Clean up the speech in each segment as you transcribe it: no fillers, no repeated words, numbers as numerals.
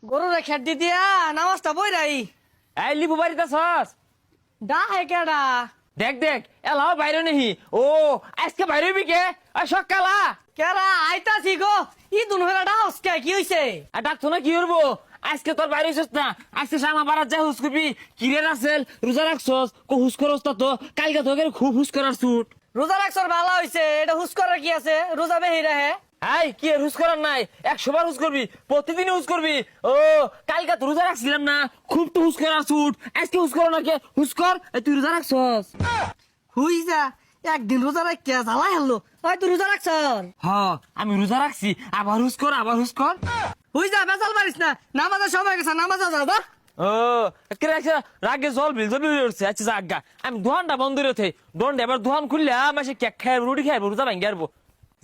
গরুরে খেত দি দিয়া নামাজটা বই রাই এই লিবু বাড়িতে আছস? ডা হে কেডা দেখ দেখ এলাও বাইরে নেহি। ও আজকে বাইরে হইবি কে? সকালা কেরা আইতাছি গো ই দুন হলা ডা হসকে কি হইছে ডাকতো না কি করবো? আজকে তোর বাইরে হইছস না, আজকে সামা বারাত যা হুস করবি। কিরে রাসেল রোজা রাখছস? হুস করস তা তো কালকে তোকে খুব হুস করার ছুট। রোজা রাখছর ভালো হইছে এটা হুস করার কি আছে রোজা বেহি রাহে হাই কি আর হুস করার নাই, 100 বার হুস করবি, প্রতিদিন হুস করবি। ও কালকে তো রোজা রাখছিলাম না, খুব তো হুস করার ছুট। আজকে হুস করো না কে? হুস কর। এই তুই রোজা রাখছস? হুই যা একদিন রোজা রাখিয়া জ্বালাই হলো হয় তুই রোজা রাখছর হ আমি রোজা রাখছি, আবার হুস কর, আবার হুস কর। হুই যা বেসাল পারিস না নামাজের সময় গেছে নামাজ যা দা ও রাগে জল বিল জল বিল উঠছে। আচ্ছা জাগা আমি দোকানটা বন্ধ রেখে দোকানটা এবার দোকান খুললে মাসে কেক খাইব, রুটি খাইব, রোজা ভাঙ্গি হারবো।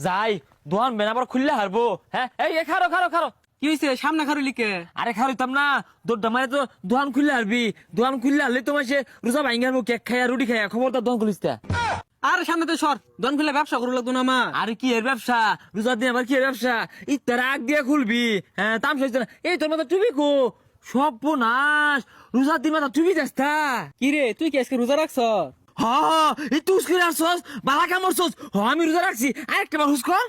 যাই দোকান বেন আবার খুললে হারবো। হ্যাঁ এই খারো খারো খারো। কি হইছে সামনে খারু লিখে আরে খারইতাম না, দোড্ডা মারে তো দোকান খুললে হারবি। দোকান খুললে হারলে তো মাসে রোজা ভাঙ্গি হারবো, কেক খাইয়া রুটি খাইয়া। খবরদার দোকান খুলিস তা। আর সামনে তো সর দন খুলে ব্যবসা করু লাগতো না মা আরে কি এর ব্যবসা? রোজার দিন আবার কি এর ব্যবসা? ইত্যার আগ দিয়ে খুলবি। হ্যাঁ তাম সইছে না। এই তোর মাথা টুবি কো সব নাশ। রোজার দিন মাথা টুবি দেস্তা। কি রে তুই কি আজকে রোজা রাখছ এই তুই হুস করে আসছস, বালা কামড়ছস। আমি রোজা রাখছি, আরেকটা বার হুস কর।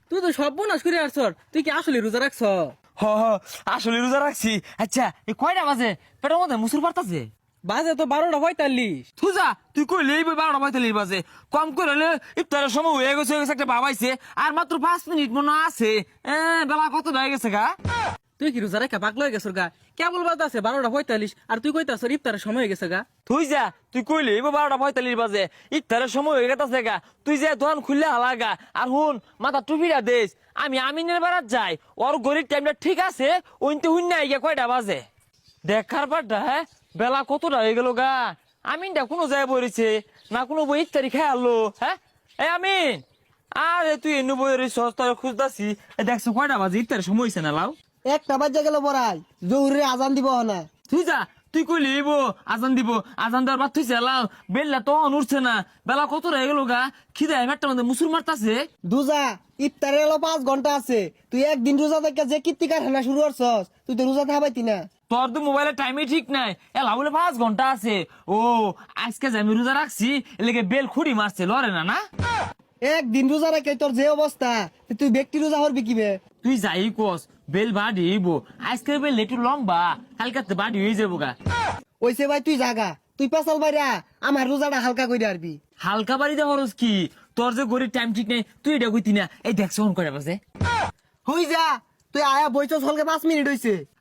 তুই তো সব বোনাস করে আসছর তুই কি আসলে রোজা রাখছ হ আসলে রোজা রাখছি। আচ্ছা এই কয়টা বাজে? পেটের মধ্যে মুসুর পারতাছে। বাজে তো 12:45 তুজা তুই কইলে এই 12:45 বাজে। কম করে হলে ইফতারের সময় হয়ে গেছে একটা বাবাইছে। আর মাত্র 5 মিনিট মনে আছে। বেলা কত হয়ে গেছে গা? তুই কি রোজা রেখা পাগল হয়ে গেছর গা কেবল বাজে আছে 12:45 আর তুই কইতাছর ইফতারের সময় হয়ে গেছে গা তুই যা তুই কইলে এই 12:45 বাজে, ইফতারের সময় হয়ে গেছে গা। তুই যে দোকান খুললে হালাগা। আর হুন মাথা টুপিটা দেশ। আমি আমিনের বারাত যাই, ওর গরিব টাইমটা ঠিক আছে। ওইতে হুন না গিয়া কয়টা বাজে দেখার পারটা। হ্যাঁ বেলা কতটা হয়ে গেল গা। আমিনটা কোনো যায় বইছে না, কোনো বই ইফতারি খাই আলো। হ্যাঁ এই আমিন, আরে তুই এনু বই রইছস, তোর খুঁজতাছি। দেখছো কয়টা বাজে? ইফতারের সময় হইছে না লাও। একটা বাজে গেল বড়াই জহুরে আজান দিব না তুই যা তুই কইলি এইব আজান দিব। আজান দেওয়ার বাদ তুই চালাও। বেললা তো উঠছে না, বেলা কত রয়ে গেল গা। খিদে একটা মধ্যে মুসুর মারতাছে। দুজা ইফতারে এলো 5 ঘন্টা আছে তুই একদিন রোজা থেকে যে কীর্তি কারখানা শুরু করছস তুই তো রোজা থাকবাইতি না তোর তো মোবাইলের টাইমই ঠিক নাই। এলা বলে 5 ঘন্টা আছে। ও আজকে যে আমি রোজা রাখছি এলাকে বেল খুঁড়ি মারছে, লড়ে না না। একদিন রোজা রেখে তোর যে অবস্থা তুই ব্যক্তি রোজা হরবি কিবে তুই যাই কস বেল বাড়ি হইব। আজকে বেল একটু লম্বা, কালকে বাড়ি হয়ে যাবো গা। ওইসে ভাই তুই জাগা তুই পেশাল বাইরা আমার রোজাটা হালকা করে আরবি হালকা বাড়িতে খরচ কি? তোর যে গরিব টাইম ঠিক নেই, তুই এটা কইতি না। এই দেখছ ফোন করে বাজে। হই যা তুই আয়া বইছস হলকে 5 মিনিট হইছে